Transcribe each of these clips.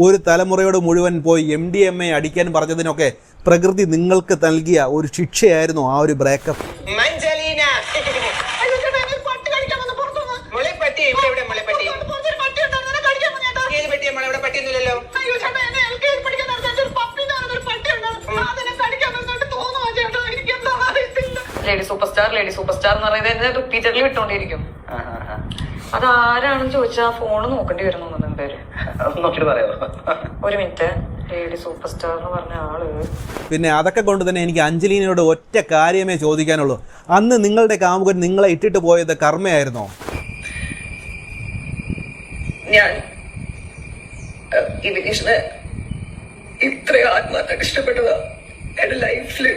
ഒരു തലമുറയോട് മുഴുവൻ പോയി MDMA അടിക്കാൻ പറഞ്ഞതിനൊക്കെ പ്രകൃതി നിങ്ങൾക്ക് നൽകിയ ഒരു ശിക്ഷയായിരുന്നു ആ ഒരു ബ്രേക്കപ്പ്. ലേഡി സൂപ്പർ സ്റ്റാർ എന്ന് പറയുന്നത് റിപ്പീറ്റഡ്ലി വിട്ടോണ്ടിരിക്കും. അതാരാണെന്ന് ചോദിച്ചാൽ ഫോണ് നോക്കേണ്ടി വരുന്നു. ഒരു മിനിറ്റ്. ലേഡി സൂപ്പർ സ്റ്റാർ എന്ന് പറഞ്ഞ ആള്. പിന്നെ അതൊക്കെ കൊണ്ട് തന്നെ എനിക്ക് അഞ്ജലീനയോട് ഒറ്റ കാര്യമേ ചോദിക്കാനുള്ളൂ. അന്ന് നിങ്ങളുടെ കാമുകൻ നിങ്ങളെ ഇട്ടിട്ട് പോയത് കർമ്മയായിരുന്നോ? ഞാൻ ഇവനീഷിനെ ഇത്ര ആത്മാർത്ഥമായിട്ട് ഇഷ്ടപ്പെട്ടതാ എന്റെ ലൈഫില്.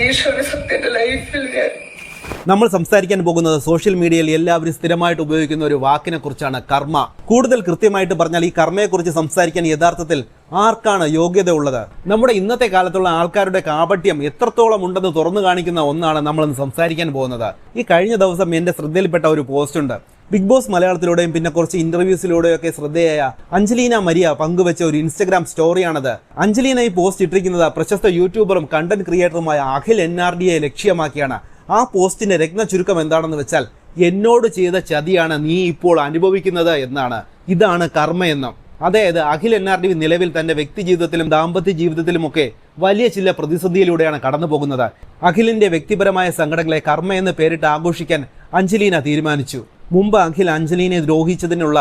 ഈശ്വര സത്യന്റെ ലൈഫിൽ നമ്മൾ സംസാരിക്കാൻ പോകുന്നത് സോഷ്യൽ മീഡിയയിൽ എല്ലാവരും സ്ഥിരമായിട്ട് ഉപയോഗിക്കുന്ന ഒരു വാക്കിനെ കുറിച്ചാണ്, കർമ്മ. കൂടുതൽ കൃത്യമായിട്ട് പറഞ്ഞാൽ ഈ കർമ്മയെക്കുറിച്ച് സംസാരിക്കാൻ യഥാർത്ഥത്തിൽ ആർക്കാണ് യോഗ്യത ഉള്ളത്? നമ്മുടെ ഇന്നത്തെ കാലത്തുള്ള ആൾക്കാരുടെ കാപട്യം എത്രത്തോളം ഉണ്ടെന്ന് തുറന്നു കാണിക്കുന്ന ഒന്നാണ് നമ്മളിന്ന് സംസാരിക്കാൻ പോകുന്നത്. ഈ കഴിഞ്ഞ ദിവസം എൻ്റെ ശ്രദ്ധയിൽപ്പെട്ട ഒരു പോസ്റ്റ് ഉണ്ട്. ബിഗ് ബോസ് മലയാളത്തിലൂടെയും പിന്നെ കുറച്ച് ഇന്റർവ്യൂസിലൂടെയൊക്കെ ശ്രദ്ധേയായ അഞ്ജലീന മരിയ പങ്കുവെച്ച ഒരു ഇൻസ്റ്റഗ്രാം സ്റ്റോറിയാണത്. അഞ്ജലീന ഈ പോസ്റ്റ് ഇട്ടിരിക്കുന്നത് പ്രശസ്ത യൂട്യൂബറും കണ്ടന്റ് ക്രിയേറ്ററുമായ അഖിൽ NRDയെ ലക്ഷ്യമാക്കിയാണ്. ആ പോസ്റ്റിന്റെ രത്ന ചുരുക്കം എന്താണെന്ന് വെച്ചാൽ, എന്നോട് ചെയ്ത ചതിയാണ് നീ ഇപ്പോൾ അനുഭവിക്കുന്നത് എന്നാണ്. ഇതാണ് കർമ്മയെന്നും. അതായത് അഖിൽ NRD നിലവിൽ തന്റെ വ്യക്തി ജീവിതത്തിലും ദാമ്പത്യ ജീവിതത്തിലുമൊക്കെ വലിയ ചില പ്രതിസന്ധിയിലൂടെയാണ് കടന്നു പോകുന്നത്. അഖിലിന്റെ വ്യക്തിപരമായ സങ്കടങ്ങളെ കർമ്മ എന്ന് പേരിട്ട് ആഘോഷിക്കാൻ അഞ്ജലീന തീരുമാനിച്ചു. മുമ്പ് അഖിൽ അഞ്ജലീനെ ദ്രോഹിച്ചതിനുള്ള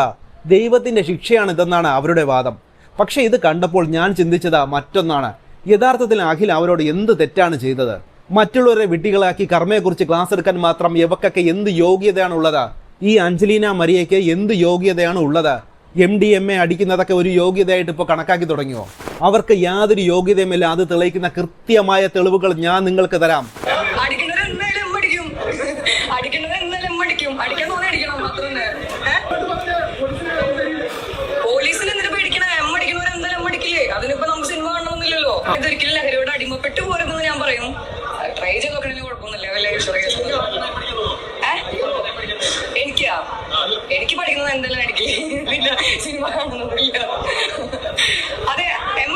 ദൈവത്തിന്റെ ശിക്ഷയാണിതെന്നാണ് അവരുടെ വാദം. പക്ഷെ ഇത് കണ്ടപ്പോൾ ഞാൻ ചിന്തിച്ചത് മറ്റൊന്നാണ്. യഥാർത്ഥത്തിൽ അഖിൽ അവരോട് എന്ത് തെറ്റാണ് ചെയ്തത്? മറ്റുള്ളവരെ വിഡ്ഢികളാക്കി കർമ്മയെക്കുറിച്ച് ക്ലാസ് എടുക്കാൻ മാത്രം ഇവക്കൊക്കെ എന്ത് യോഗ്യതയാണ് ഉള്ളത്? ഈ അഞ്ജലീന മരിയയ്ക്ക് എന്ത് യോഗ്യതയാണ് ഉള്ളത്? MDMA അടിക്കുന്നതൊക്കെ ഒരു യോഗ്യതയായിട്ട് ഇപ്പോൾ കണക്കാക്കി തുടങ്ങിയോ? അവർക്ക് യാതൊരു യോഗ്യതയുമില്ല. അത് തെളിയിക്കുന്ന കൃത്യമായ തെളിവുകൾ ഞാൻ നിങ്ങൾക്ക് തരാം. ഇതൊരിക്കലും ലഹരിയോട് അടിമപ്പെട്ടു പോരുതെന്ന് ഞാൻ പറയും. ട്രൈ ചെയ്ത് നോക്കണമെങ്കിൽ കുഴപ്പമൊന്നുമില്ല. എനിക്ക് പഠിക്കുന്നത് എന്തെല്ലാം അടിക്കില്ല, സിനിമ കാണുന്നതില്ല. അതെ,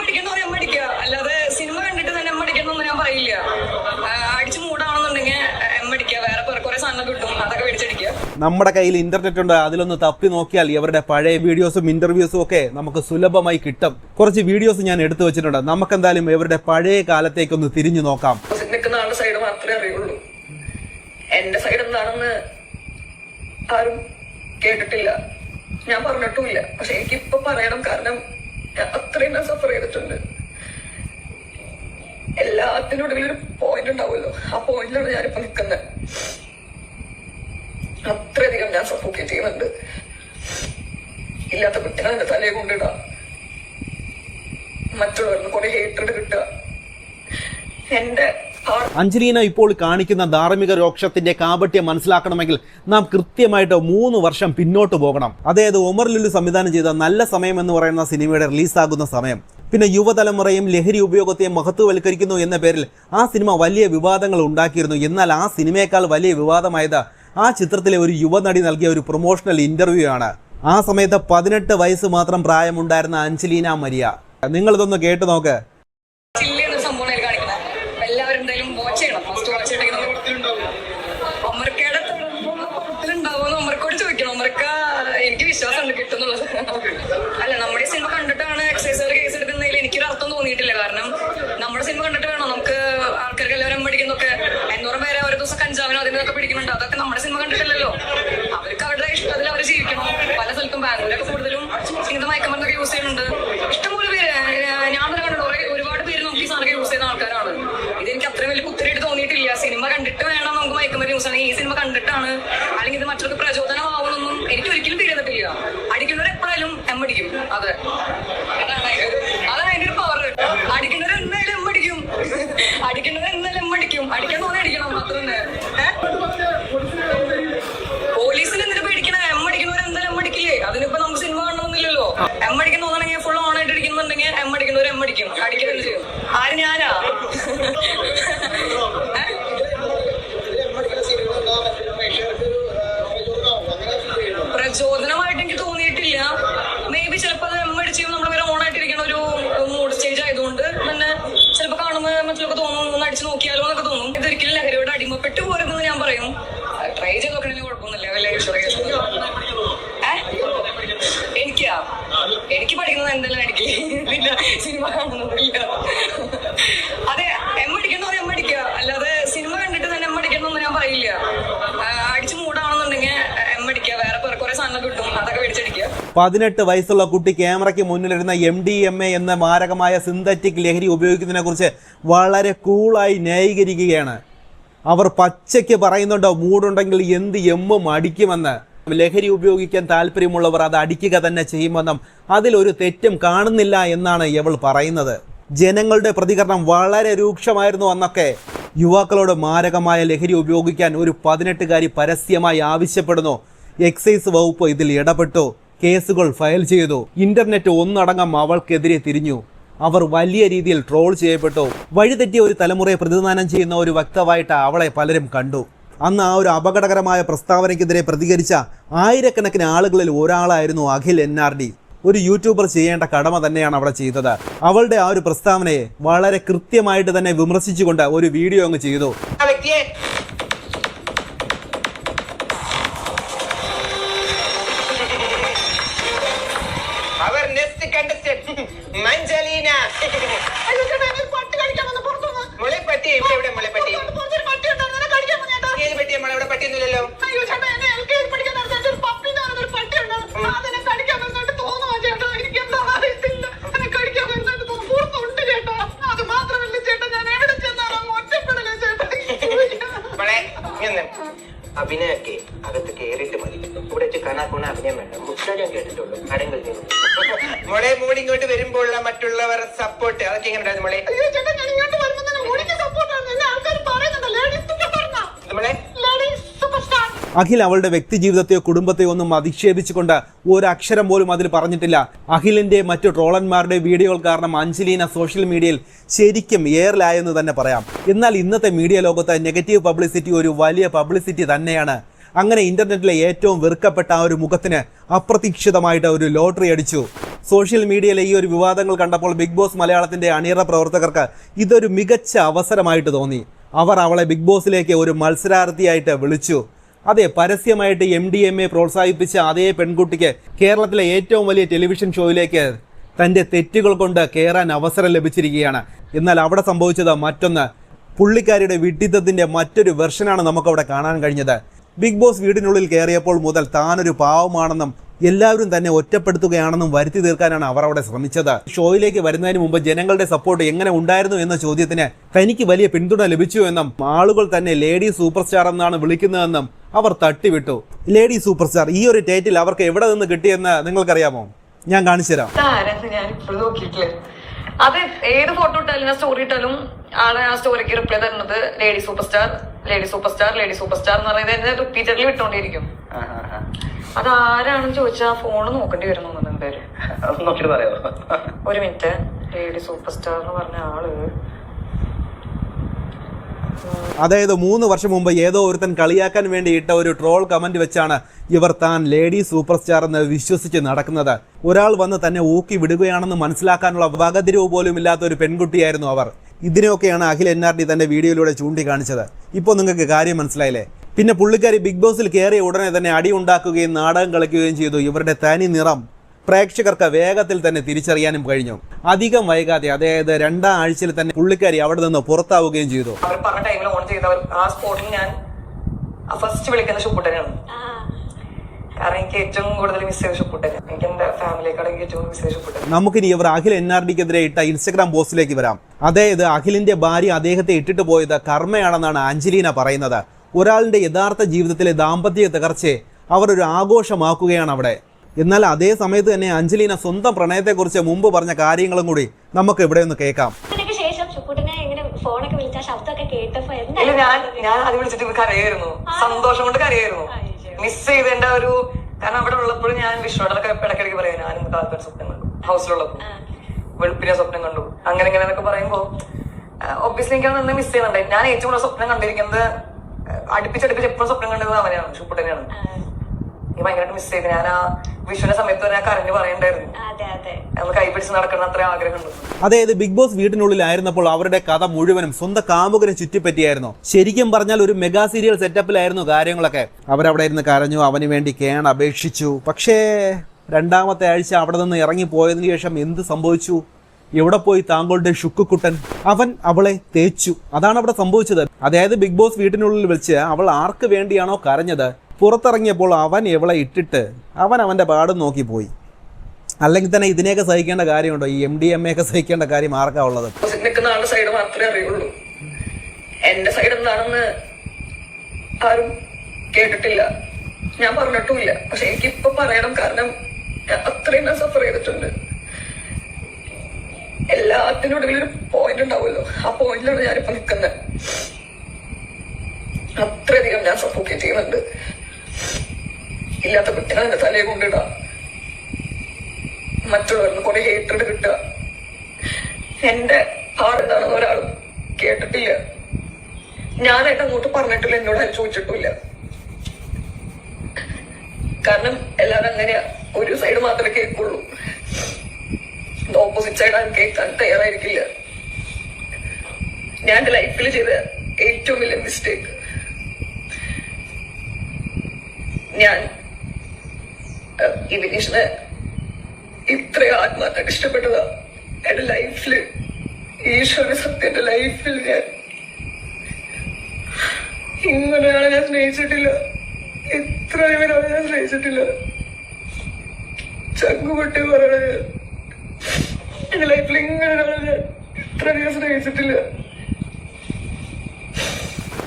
അടിക്കുന്നവരെ അടിക്കുക, അല്ലാതെ സിനിമ കണ്ടിട്ട് തന്നെ അടിക്കണമെന്ന് ഞാൻ പറയില്ല. അടിച്ചു മൂടാണെന്നുണ്ടെങ്കിൽ അടിക്കുക, വേറെ കുറെ സാധനം കിട്ടും, അതൊക്കെ മേടിച്ചടിക്കുക. നമ്മുടെ കയ്യിൽ ഇന്റർനെറ്റ് ഉണ്ട്. അതിലൊന്ന് തപ്പി നോക്കിയാൽ ഇവരുടെ പഴയ വീഡിയോസും ഇന്റർവ്യൂസും ഒക്കെ നമുക്ക് സുലഭമായി കിട്ടും. കുറച്ച് വീഡിയോസ് ഞാൻ എടുത്തു വെച്ചിട്ടുണ്ട്. നമുക്കെന്തായാലും ഇവരുടെ പഴയ കാലത്തേക്കൊന്ന് തിരിഞ്ഞു നോക്കാം. നിൽക്കുന്ന ആളുടെ സൈഡ് മാത്രമേ അറിയുള്ളൂ. എന്റെ സൈഡ് എന്താണെന്ന് ആരും കേട്ടിട്ടില്ല, ഞാൻ പറഞ്ഞിട്ടുമില്ല. പക്ഷെ എനിക്കിപ്പൊ പറയണം, കാരണം അത്രയും ഞാൻ സഫർ ചെയ്തിട്ടുണ്ട്. എല്ലാത്തിനോടും ഒരു പോയിന്റ് ഉണ്ടാവുമല്ലോ, ആ പോയിന്റിലാണ് ഞാനിപ്പോ നിൽക്കുന്നത്. അത്രയധികം ഞാൻ സഫോക്കേറ്റ് ചെയ്യുന്നുണ്ട്. ഇല്ലാത്ത കുറ്റങ്ങൾ എന്റെ തലയെ കൊണ്ടിടാം, മറ്റുള്ളവർക്ക് കുറെ ഹേറ്റഡ് കിട്ടുക. എന്റെ അഞ്ജലീന ഇപ്പോൾ കാണിക്കുന്ന ധാർമ്മിക രോക്ഷത്തിന്റെ കാപട്യം മനസ്സിലാക്കണമെങ്കിൽ നാം കൃത്യമായിട്ട് 3 വർഷം പിന്നോട്ട് പോകണം. അതായത് ഒമർ ലുലു സംവിധാനം ചെയ്ത നല്ല സമയം എന്ന് പറയുന്ന സിനിമയുടെ റിലീസാകുന്ന സമയം. പിന്നെ യുവതലമുറയും ലഹരി ഉപയോഗത്തെയും മഹത്വവൽക്കരിക്കുന്നു എന്ന പേരിൽ ആ സിനിമ വലിയ വിവാദങ്ങൾ ഉണ്ടാക്കിയിരുന്നു. എന്നാൽ ആ സിനിമയേക്കാൾ വലിയ വിവാദമായത് ആ ചിത്രത്തിലെ ഒരു യുവനടി നൽകിയ ഒരു പ്രൊമോഷണൽ ഇന്റർവ്യൂ ആണ്. ആ സമയത്ത് 18 വയസ്സ് മാത്രം പ്രായമുണ്ടായിരുന്ന അഞ്ജലീന മരിയ. നിങ്ങളിതൊന്ന് കേട്ടു നോക്ക്. എനിക്ക് വിശ്വാസമുണ്ട് കിട്ടുന്നുള്ളത്. അല്ല, നമ്മുടെ സിനിമ കണ്ടിട്ടാണ് എക്സൈസുകാർ കേസ് എടുക്കുന്നതിൽ എനിക്കൊരു അർത്ഥം തോന്നിയിട്ടില്ല. കാരണം നമ്മുടെ സിനിമ കണ്ടിട്ട് വേണോ നമുക്ക് ആൾക്കാർക്ക് എല്ലാവരും പഠിക്കുന്നൊക്കെ 500 പേരെ ഒരു ദിവസം കഞ്ചാവിനോ അതിനൊക്കെ പിടിക്കുന്നുണ്ട്. അതൊക്കെ നമ്മുടെ സിനിമ കണ്ടിട്ടില്ലല്ലോ. അവർക്ക് അവരുടെ ഇഷ്ടത്തിൽ അവർ ജീവിക്കണം. പല സ്ഥലത്തും ബാംഗ്ലൂരൊക്കെ കൂടുതലും ഇങ്ങനത്തെ മയക്കുമരുന്നൊക്കെ യൂസ് ചെയ്യുന്നുണ്ട്. ഇഷ്ടംപോലെ പേര് ഞാൻ തന്നെ കണ്ടിട്ട് ഒരുപാട് പേര് നമുക്ക് ഈ സാധനം യൂസ് ചെയ്യുന്ന ആൾക്കാരാണ്. ഇതെനിക്ക് അത്രയും വലിയ കുത്തിരിട്ട് തോന്നിയിട്ടില്ല. സിനിമ കണ്ടിട്ട് വേണം നമുക്ക് മയക്കുമരുന്ന് യൂസ് ചെയ്യണം. ഈ സിനിമ കണ്ടിട്ടാണ് അല്ലെങ്കിൽ ഇത് മറ്റൊരു പ്രചോദനമാവുന്നൊന്നും എനിക്ക് ഒരിക്കലും തിരിയുന്നിട്ടില്ല. അടിക്കുന്നവർ എപ്പോഴായാലും അടിക്കും. അതെ, അതാണ് അതിന്റെ ഒരു പവർ. അടിക്കുന്നവർ എന്തായാലും അടിക്കും, അടിക്കുന്നവർ എന്തായാലും അടിക്കും. അടിക്കാൻ തോന്നി അടിക്കണം, അത്ര തന്നെ. പോലീസിൽ എന്തിനു പേടിക്കണ? അടിക്കുന്നവർ എന്തായാലും അടിക്കില്ലേ? അതിനിപ്പോ നമുക്ക് സിനിമ കാണണമെന്നില്ലല്ലോ. അടിക്കുന്ന തോന്നണെങ്കിൽ ഫുൾ ഓൺ ആയിട്ട് ഇരിക്കുന്നുണ്ടെങ്കിൽ അടിക്കുന്നവർ അടിക്കും, അടിക്കുന്നത് ചെയ്യും. ആര്? ഞാനാ? പ്രചോദനമായിട്ട് എനിക്ക് തോന്നിയിട്ടില്ല. മേ ബി ചിലപ്പോൾ അത് അടിച്ച് നമ്മൾ വേറെ ഓൺ ആയിട്ടിരിക്കുന്ന ഒരു മൂഡ് സ്റ്റേജ് ആയതുകൊണ്ട് തന്നെ ചിലപ്പോൾ കാണുമ്പോൾ മറ്റുള്ളവർക്ക് തോന്നും ഒന്ന് അടിച്ച് നോക്കിയാലോ എന്നൊക്കെ തോന്നും. ഇതൊരിക്കലും ലഹരിയോട് അടിമപ്പെട്ട് പോരുമെന്ന് ഞാൻ പറയും. ട്രൈ ചെയ്ത് നോക്കണമെങ്കിൽ കുഴപ്പമൊന്നുമില്ല. എനിക്ക് പഠിക്കുന്നത് എന്തെല്ലാം അടിക്കില്ല, സിനിമ കാണുന്നതില്ല. അതെ, എം അടിക്കണോ എം അടിക്കുക, അല്ലാതെ സിനിമ കണ്ടിട്ട് തന്നെ എം അടിക്കണമെന്ന് ഞാൻ പറയില്ല. അടിച്ച് മൂടാണെന്നുണ്ടെങ്കിൽ എം അടിക്കുക, വേറെ കുറെ സാധനങ്ങൾ കിട്ടും, അതൊക്കെ മേടിച്ചടിക്കുക. 18 വയസ്സുള്ള കുട്ടി ക്യാമറയ്ക്ക് മുന്നിലിരുന്ന MDMA എന്ന മാരകമായ സിന്തറ്റിക് ലഹരി ഉപയോഗിക്കുന്നതിനെ കുറിച്ച് വളരെ കൂളായി ന്യായീകരിക്കുകയാണ്. അവർ പച്ചയ്ക്ക് പറയുന്നുണ്ടോ മൂടുണ്ടെങ്കിൽ എന്ത് എമ്മും അടിക്കുമെന്ന്. ലഹരി ഉപയോഗിക്കാൻ താല്പര്യമുള്ളവർ അത് അടിക്കുക തന്നെ ചെയ്യുമെന്നും അതിലൊരു തെറ്റും കാണുന്നില്ല എന്നാണ് ഇവൾ പറയുന്നത്. ജനങ്ങളുടെ പ്രതികരണം വളരെ രൂക്ഷമായിരുന്നു അന്നൊക്കെ. യുവാക്കളോട് മാരകമായ ലഹരി ഉപയോഗിക്കാൻ ഒരു 18കാരി പരസ്യമായി ആവശ്യപ്പെടുന്നു. എക്സൈസ് വകുപ്പ് ഇതിൽ ഇടപെട്ടു, കേസുകൾ ഫയൽ ചെയ്തു. ഇന്റർനെറ്റ് ഒന്നടങ്കം അവൾക്കെതിരെ തിരിഞ്ഞു. അവർ വലിയ രീതിയിൽ ട്രോൾ ചെയ്യപ്പെട്ടു. വഴിതെറ്റിയ ഒരു തലമുറയെ പ്രതിനിധാനം ചെയ്യുന്ന ഒരു വക്താവായിട്ട് അവളെ പലരും കണ്ടു. അന്ന് ആ ഒരു അപകടകരമായ പ്രസ്താവനയ്ക്കെതിരെ പ്രതികരിച്ച ആയിരക്കണക്കിന് ആളുകളിൽ ഒരാളായിരുന്നു അഖിൽ NRD. ഒരു യൂട്യൂബർ ചെയ്യേണ്ട കടമ തന്നെയാണ് അവിടെ ചെയ്തത്. അവളുടെ ആ ഒരു പ്രസ്താവനയെ വളരെ കൃത്യമായിട്ട് തന്നെ വിമർശിച്ചുകൊണ്ട് ഒരു വീഡിയോ അങ്ങ് ചെയ്തു. അഭിനയൊക്കെ അകത്ത് കയറിയിട്ട് മതി. ഇവിടെ വെച്ച് കാണാക്കുന്ന അഭിനയം വേണ്ട. മുസ്റ്റാജ് ഞാൻ കേട്ടിട്ടുള്ളൂ. കടങ്ങൾ മോളെ മോളി ഇങ്ങോട്ട് വരുമ്പോഴുള്ള മറ്റുള്ളവർ സപ്പോർട്ട് അതൊക്കെ എങ്ങനെ ഉണ്ടായിരുന്നു മോളെ? അഖിൽ അവളുടെ വ്യക്തി ജീവിതത്തെയോ കുടുംബത്തെയോ ഒന്നും അധിക്ഷേപിച്ചുകൊണ്ട് ഒരക്ഷരം പോലും അതിൽ പറഞ്ഞിട്ടില്ല. അഖിലിന്റെ മറ്റു ട്രോളന്മാരുടെ വീഡിയോകൾ കാരണം അഞ്ജലീന സോഷ്യൽ മീഡിയയിൽ ശരിക്കും എയറിലായെന്ന് തന്നെ പറയാം. എന്നാൽ ഇന്നത്തെ മീഡിയ ലോകത്ത് നെഗറ്റീവ് പബ്ലിസിറ്റി ഒരു വലിയ പബ്ലിസിറ്റി തന്നെയാണ്. അങ്ങനെ ഇന്റർനെറ്റിലെ ഏറ്റവും വെറുക്കപ്പെട്ട ആ ഒരു മുഖത്തിന് അപ്രതീക്ഷിതമായിട്ട് ഒരു ലോട്ടറി അടിച്ചു. സോഷ്യൽ മീഡിയയിലെ ഈ ഒരു വിവാദങ്ങൾ കണ്ടപ്പോൾ ബിഗ് ബോസ് മലയാളത്തിന്റെ അണിയറ പ്രവർത്തകർക്ക് ഇതൊരു മികച്ച അവസരമായിട്ട് തോന്നി. അവർ അവളെ ബിഗ് ബോസിലേക്ക് ഒരു മത്സരാർത്ഥിയായിട്ട് വിളിച്ചു. അതെ, പരസ്യമായിട്ട് MDMA പ്രോത്സാഹിപ്പിച്ച അതേ പെൺകുട്ടിക്ക് കേരളത്തിലെ ഏറ്റവും വലിയ ടെലിവിഷൻ ഷോയിലേക്ക് തൻ്റെ തെറ്റുകൾ കൊണ്ട് കയറാൻ അവസരം ലഭിച്ചിരിക്കുകയാണ്. എന്നാൽ അവിടെ സംഭവിച്ചത് മറ്റൊന്ന്. പുള്ളിക്കാരിയുടെ വിഡ്ഢിത്തത്തിൻ്റെ മറ്റൊരു വെർഷനാണ് നമുക്കവിടെ കാണാൻ കഴിഞ്ഞത്. ബിഗ് ബോസ് വീടിനുള്ളിൽ കയറിയപ്പോൾ മുതൽ താനൊരു പാവമാണെന്നും എല്ലാവരും തന്നെ ഒറ്റപ്പെടുത്തുകയാണെന്നും വരുത്തി തീർക്കാനാണ് അവർ അവിടെ ശ്രമിച്ചത്. ഷോയിലേക്ക് വരുന്നതിന് മുമ്പ് ജനങ്ങളുടെ സപ്പോർട്ട് എങ്ങനെ ഉണ്ടായിരുന്നു എന്ന ചോദ്യത്തിന് തനിക്ക് വലിയ പിന്തുണ ലഭിച്ചു എന്നും ആളുകൾ തന്നെ ലേഡി സൂപ്പർ സ്റ്റാർ എന്നാണ് വിളിക്കുന്നതെന്നും അവർ തട്ടിവിട്ടു. ലേഡി സൂപ്പർ സ്റ്റാർ ഈ ഒരു ടൈറ്റിൽ അവർക്ക് എവിടെ നിന്ന് കിട്ടിയെന്ന് നിങ്ങൾക്കറിയാമോ? ഞാൻ കാണിച്ചു തരാം. അത് ഏത് ഫോട്ടോ ഇട്ടാലും ഞാൻ സ്റ്റോറി ഇട്ടാലും ആളെ ആ സ്റ്റോറിക്ക് റിപ്ലൈ തരുന്നത് lady super star, lady super star, lady super star എന്ന് പറയുന്നത് റിപ്പീറ്റഡ്ലി വിട്ടോണ്ടിരിക്കും. അതാരാണെന്ന് ചോദിച്ചാ ഫോണ് നോക്കേണ്ടി വരുന്നു. ഒരു മിനിറ്റ്. ലേഡി സൂപ്പർ സ്റ്റാർ എന്ന് പറഞ്ഞ ആള്, അതായത് 3 വർഷം മുമ്പ് ഏതോ ഒരുത്തൻ കളിയാക്കാൻ വേണ്ടി ഇട്ട ഒരു ട്രോൾ കമന്റ് വെച്ചാണ് ഇവർ താൻ ലേഡി സൂപ്പർ സ്റ്റാർ എന്ന് വിശ്വസിച്ച് നടക്കുന്നത്. ഒരാൾ വന്ന് തന്നെ ഊക്കി വിടുകയാണെന്ന് മനസ്സിലാക്കാനുള്ള വകതിരിവ് പോലും ഇല്ലാത്ത ഒരു പെൺകുട്ടിയായിരുന്നു അവർ. ഇതിനെയൊക്കെയാണ് അഖിൽ NRD തന്റെ വീഡിയോയിലൂടെ ചൂണ്ടിക്കാണിച്ചത്. ഇപ്പോൾ നിങ്ങൾക്ക് കാര്യം മനസ്സിലായില്ലേ? പിന്നെ പുള്ളിക്കാരി ബിഗ് ബോസിൽ കയറിയ ഉടനെ തന്നെ അടി ഉണ്ടാക്കുകയും നാടകം കളിക്കുകയും ചെയ്തു. ഇവരുടെ തനി നിറം പ്രേക്ഷകർക്ക് വേഗത്തിൽ തന്നെ തിരിച്ചറിയാനും കഴിഞ്ഞു. അധികം വൈകാതെ, അതായത് 2ാം ആഴ്ചയിൽ തന്നെ പുള്ളിക്കാരി അവിടെ നിന്ന് പുറത്താവുകയും ചെയ്തു. അവർ പറഞ്ഞ ടൈമിൽ ഓൺ ചെയ്തവർ ആ സ്പോട്ടിൽ ഞാൻ ഫസ്റ്റ് വിളിക്കുന്ന ഷുപ്പുട്ടനാണ്. കാരണം എനിക്ക് ഏറ്റവും കൂടുതൽ മിസ് ചെയ്ത ഷുപ്പുട്ടൻ. എനിക്ക് എന്റെ ഫാമിലിയേക്കാളും ഏറ്റവും മിസ് ചെയ്ത ഷുപ്പുട്ടൻ. നമുക്കിനി ഇവർ അഖിൽ NRDക്കെതിരെ ഇട്ട ഇൻസ്റ്റഗ്രാം പോസ്റ്റിലേക്ക് വരാം. അതായത് അഖിലിന്റെ ഭാര്യ അദ്ദേഹത്തെ ഇട്ടിട്ട് പോയത് കർമ്മയാണെന്നാണ് അഞ്ജലീന പറയുന്നത്. ഒരാളുടെ യഥാർത്ഥ ജീവിതത്തിലെ ദാമ്പത്യ തകർച്ചയെ അവർ ഒരു ആഘോഷമാക്കുകയാണ് അവിടെ. എന്നാൽ അതേ സമയത്ത് തന്നെ അഞ്ജലീന സ്വന്തം പ്രണയത്തെക്കുറിച്ച് മുമ്പ് പറഞ്ഞ കാര്യങ്ങളും കൂടി നമുക്ക് ഇവിടെ ഒന്ന് കേൾക്കാം. ഞാൻ അത് വിളിച്ചിട്ട് കരയായിരുന്നു, സന്തോഷം കൊണ്ട് കരയായിരുന്നു. മിസ് ചെയ്തേണ്ട ഒരു, കാരണം അവിടെ ഉള്ളപ്പോഴും ഞാൻ വിഷ്ണുടൊക്കെ ഇടയ്ക്കിടയ്ക്ക് പറയാം ഞാനും താല്പര്യം സ്വപ്നം കണ്ടു, ഹൗസിലുള്ളപ്പോ വെളുപ്പിനെ സ്വപ്നം കണ്ടു, അങ്ങനെ ഇങ്ങനെ എന്നൊക്കെ പറയുമ്പോ ഒബ്വിയസ്ലി എനിക്ക് നിന്ന് മിസ് ചെയ്യുന്നുണ്ട്. ഞാൻ ഏറ്റവും കൂടുതൽ സ്വപ്നം കണ്ടിരിക്കുന്നത് അടുപ്പിച്ചടുപ്പിച്ച് എപ്പോഴും സ്വപ്നം കണ്ടത് അവനെയാണ്, ഷുപ്പുട്ടനെയാണ്. എനിക്ക് ഭയങ്കരമായിട്ട് മിസ് ചെയ്ത് ഞാൻ ആ വിഷുവിന്റെ സമയത്ത് വരെ കരഞ്ഞു പറയണ്ടായിരുന്നു. പിടിച്ച് നടക്കുന്ന അത്ര ആഗ്രഹമുണ്ട്. അതായത് ബിഗ് ബോസ് വീട്ടിനുള്ളിലായിരുന്നപ്പോൾ അവരുടെ കഥ മുഴുവനും സ്വന്തം കാമുകനെ ചുറ്റിപ്പറ്റിയായിരുന്നു. ശരിക്കും പറഞ്ഞാൽ ഒരു മെഗാ സീരിയൽ സെറ്റപ്പിലായിരുന്നു കാര്യങ്ങളൊക്കെ. അവരവിടെ ഇരുന്ന് കരഞ്ഞു, അവന് വേണ്ടി അപേക്ഷിച്ചു. പക്ഷേ രണ്ടാമത്തെ ആഴ്ച അവിടെ നിന്ന് ഇറങ്ങിപ്പോയതിനു ശേഷം എന്ത് സംഭവിച്ചു? എവിടെ പോയി താങ്കളുടെ ഷുക്കുക്കുട്ടൻ? അവൻ അവളെ തേച്ചു. അതാണ് അവിടെ സംഭവിച്ചത്. അതായത് ബിഗ് ബോസ് വീട്ടിനുള്ളിൽ വെച്ച് അവൾ ആർക്ക് വേണ്ടിയാണോ കരഞ്ഞത്, പുറത്തിറങ്ങിയപ്പോൾ അവൻ എവളെ ഇട്ടിട്ട് അവൻ്റെ പാടും നോക്കി പോയി. അല്ലെങ്കിൽ തന്നെ ഇതിനെയൊക്കെ സഹിക്കേണ്ട കാര്യമുണ്ടോ? ഈ MDMA ഒക്കെ സഹിക്കേണ്ട കാര്യം ആർക്കാ ഉള്ളത്? നിൽക്കുന്ന ആളുടെ സൈഡ് മാത്രമേ അറിയുള്ളൂ. എന്റെ സൈഡ് എന്താണെന്ന് ആരും കേട്ടിട്ടില്ല, ഞാൻ പറഞ്ഞിട്ടുമില്ല. പക്ഷെ എനിക്കിപ്പോ പറയണം, കാരണം അത്രയും ഞാൻ സഫർ ചെയ്തിട്ടുണ്ട്. എല്ലാത്തിനോടും ഒരു പോയിന്റ് ഉണ്ടാവുമല്ലോ, ആ പോയിന്റിലാണ് ഞാനിപ്പോ നിൽക്കുന്നത്. അത്രയധികം ഞാൻ സപ്പോർട്ട് ചെയ്യുന്നുണ്ട്. ഇല്ലാത്ത കുറ്റങ്ങൾ എന്റെ തലയെ കൊണ്ടിടാം, മറ്റുള്ളവർക്ക് കുറെ ഹേറ്റഡ് കിട്ടുക. എന്റെ ആരെന്താണെന്ന് ഒരാളും കേട്ടിട്ടില്ല, ഞാനായിട്ട് അങ്ങോട്ട് പറഞ്ഞിട്ടില്ല, എന്നോട് ചോദിച്ചിട്ടില്ല. കാരണം എല്ലാവരും അങ്ങനെയാ, ഒരു സൈഡ് മാത്രമേ കേൾക്കുള്ളൂ. ഓപ്പോസിറ്റ് സൈഡ് ആരും കേൾക്കാൻ തയ്യാറായിരിക്കില്ല. ഞാൻ എന്റെ ലൈഫിൽ ചെയ്ത ഏറ്റവും വലിയ മിസ്റ്റേക്ക്, ഞാൻ ഈ വിനീഷിനെ ഇത്രയും ആത്മാർത്ഥമായിട്ട് ഇഷ്ടപ്പെട്ടതാ. എന്റെ ലൈഫില് ഈശ്വര സത്യം, എന്റെ ലൈഫിൽ ഞാൻ ഇങ്ങനെയാണ് ഞാൻ സ്നേഹിച്ചിട്ടില്ല. ഇത്രയും ഞാൻ സ്നേഹിച്ചിട്ടില്ല. ചങ്കുപൊട്ടി പറയണത്, എന്റെ ലൈഫിൽ ഇങ്ങനെയാണ് ഞാൻ ഇത്രയധികം സ്നേഹിച്ചിട്ടില്ല.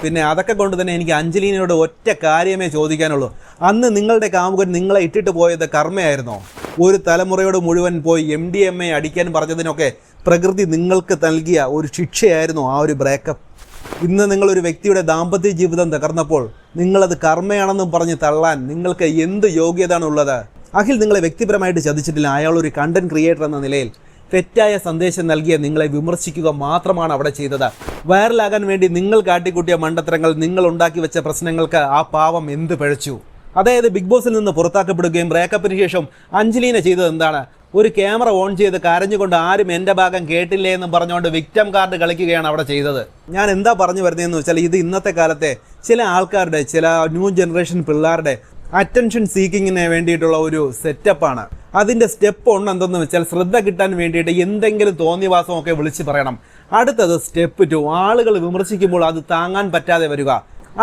പിന്നെ അതൊക്കെ കൊണ്ട് തന്നെ എനിക്ക് അഞ്ജലീനയോട് ഒറ്റ കാര്യമേ ചോദിക്കാനുള്ളൂ. അന്ന് നിങ്ങളുടെ കാമുകൻ നിങ്ങളെ ഇട്ടിട്ട് പോയത് കർമ്മയായിരുന്നോ? ഒരു തലമുറയോട് മുഴുവൻ പോയി MDMA അടിക്കാൻ പറഞ്ഞതിനൊക്കെ പ്രകൃതി നിങ്ങൾക്ക് നൽകിയ ഒരു ശിക്ഷയായിരുന്നു ആ ഒരു ബ്രേക്കപ്പ്. ഇന്ന് നിങ്ങളൊരു വ്യക്തിയുടെ ദാമ്പത്യ ജീവിതം തകർന്നപ്പോൾ നിങ്ങളത് കർമ്മയാണെന്നും പറഞ്ഞ് തള്ളാൻ നിങ്ങൾക്ക് എന്ത് യോഗ്യതയാണുള്ളത്? അഖിൽ നിങ്ങളെ വ്യക്തിപരമായിട്ട് ചതിച്ചിട്ടില്ല. അയാൾ ഒരു കണ്ടന്റ് ക്രിയേറ്റർ എന്ന നിലയിൽ തെറ്റായ സന്ദേശം നൽകിയ നിങ്ങളെ വിമർശിക്കുക മാത്രമാണ് അവിടെ ചെയ്തത്. വൈറലാകാൻ വേണ്ടി നിങ്ങൾ കാട്ടിക്കൂട്ടിയ മണ്ടത്തരങ്ങൾ, നിങ്ങൾ ഉണ്ടാക്കി വെച്ച പ്രശ്നങ്ങൾക്ക് ആ പാവം എന്ത് പഴിച്ചു? അതായത് ബിഗ് ബോസിൽ നിന്ന് പുറത്താക്കപ്പെടുകയും ബ്രേക്കപ്പിന് ശേഷം അഞ്ജലീന ചെയ്തത് എന്താണ്? ഒരു ക്യാമറ ഓൺ ചെയ്ത് കരഞ്ഞുകൊണ്ട് ആരും എൻ്റെ ഭാഗം കേട്ടില്ലേ എന്ന് പറഞ്ഞുകൊണ്ട് വിക്ടം കാർഡ് കളിക്കുകയാണ് അവിടെ ചെയ്തത്. ഞാൻ എന്താ പറഞ്ഞു വരുന്നതെന്ന് വെച്ചാൽ, ഇത് ഇന്നത്തെ കാലത്തെ ചില ആൾക്കാരുടെ, ചില ന്യൂ ജനറേഷൻ പിള്ളേരുടെ അറ്റൻഷൻ സീക്കിങ്ങിന് വേണ്ടിയിട്ടുള്ള ഒരു സെറ്റപ്പാണ്. അതിൻ്റെ സ്റ്റെപ്പ് 1 എന്തെന്ന് വെച്ചാൽ, ശ്രദ്ധ കിട്ടാൻ വേണ്ടിയിട്ട് എന്തെങ്കിലും തോന്നിവാസമൊക്കെ വിളിച്ച് പറയണം. അടുത്തത് സ്റ്റെപ്പ് 2, ആളുകൾ വിമർശിക്കുമ്പോൾ അത് താങ്ങാൻ പറ്റാതെ വരിക.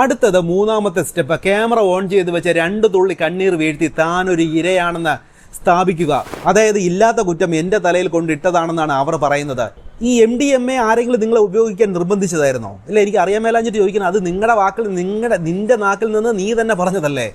അടുത്തത് 3ാമത്തെ സ്റ്റെപ്പ്, ക്യാമറ ഓൺ ചെയ്ത് വെച്ച് 2 തുള്ളി കണ്ണീർ വീഴ്ത്തി താനൊരു ഇരയാണെന്ന് സ്ഥാപിക്കുക. അതായത് ഇല്ലാത്ത കുറ്റം എൻ്റെ തലയിൽ കൊണ്ടിട്ടതാണെന്നാണ് അവർ പറയുന്നത്. ഈ MDMA ആരെങ്കിലും നിങ്ങളെ ഉപയോഗിക്കാൻ നിർബന്ധിച്ചതായിരുന്നോ? ഇല്ല, എനിക്ക് അറിയാൻ മേലാഞ്ഞിട്ട് ചോദിക്കുന്നത്. അത് നിങ്ങളുടെ വാക്കിൽ, നിന്റെ നാക്കിൽ നിന്ന് നീ തന്നെ പറഞ്ഞതല്ലേ?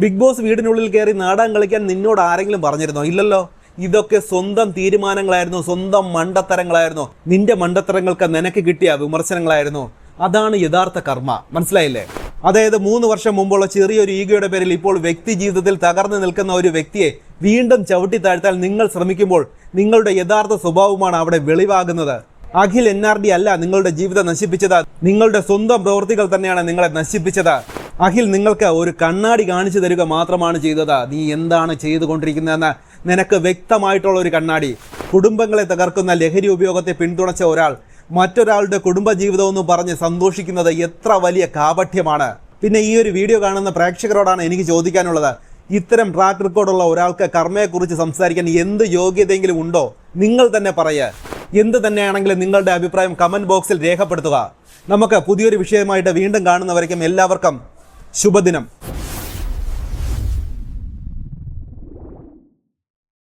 ബിഗ് ബോസ് വീടിനുള്ളിൽ കയറി നാടകം കളിക്കാൻ നിന്നോട് ആരെങ്കിലും പറഞ്ഞിരുന്നോ? ഇല്ലല്ലോ. ഇതൊക്കെ സ്വന്തം തീരുമാനങ്ങളായിരുന്നു, സ്വന്തം മണ്ടത്തരങ്ങളായിരുന്നു. നിന്റെ മണ്ടത്തരങ്ങൾക്ക് നിനക്ക് കിട്ടിയ വിമർശനങ്ങളായിരുന്നു. അതാണ് യഥാർത്ഥ കർമ്മ. മനസ്സിലായില്ലേ? അതായത് 3 വർഷം മുമ്പുള്ള ചെറിയൊരു ഈഗോയുടെ പേരിൽ ഇപ്പോൾ വ്യക്തി ജീവിതത്തിൽ തകർന്നു നിൽക്കുന്ന ഒരു വ്യക്തിയെ വീണ്ടും ചവിട്ടി താഴ്ത്താൻ നിങ്ങൾ ശ്രമിക്കുമ്പോൾ നിങ്ങളുടെ യഥാർത്ഥ സ്വഭാവമാണ് അവിടെ വെളിവാകുന്നത്. അഖിൽ NRD അല്ല നിങ്ങളുടെ ജീവിതം നശിപ്പിച്ചത്, നിങ്ങളുടെ സ്വന്തം പ്രവൃത്തികൾ തന്നെയാണ് നിങ്ങളെ നശിപ്പിച്ചത്. അഖിൽ നിങ്ങൾക്ക് ഒരു കണ്ണാടി കാണിച്ചു തരിക മാത്രമാണ് ചെയ്തത്. നീ എന്താണ് ചെയ്തുകൊണ്ടിരിക്കുന്നതെന്ന് നിനക്ക് വ്യക്തമായിട്ടുള്ള ഒരു കണ്ണാടി. കുടുംബങ്ങളെ തകർക്കുന്ന ലഹരി ഉപയോഗത്തെ പിന്തുണച്ച ഒരാൾ മറ്റൊരാളുടെ കുടുംബജീവിതമെന്ന് പറഞ്ഞ് സന്തോഷിക്കുന്നത് എത്ര വലിയ കാപഠ്യമാണ്. പിന്നെ ഈ ഒരു വീഡിയോ കാണുന്ന പ്രേക്ഷകരോടാണ് എനിക്ക് ചോദിക്കാനുള്ളത്, ഇത്തരം ട്രാക്ക് റെക്കോർഡുള്ള ഒരാൾക്ക് കർമ്മയെക്കുറിച്ച് സംസാരിക്കാൻ എന്ത് യോഗ്യതയെങ്കിലും ഉണ്ടോ? നിങ്ങൾ തന്നെ പറയുക. എന്ത് തന്നെയാണെങ്കിലും നിങ്ങളുടെ അഭിപ്രായം കമൻറ്റ് ബോക്സിൽ രേഖപ്പെടുത്തുക. നമുക്ക് പുതിയൊരു വിഷയമായിട്ട് വീണ്ടും കാണുന്നവരേക്കും എല്ലാവർക്കും ശുഭദിനം.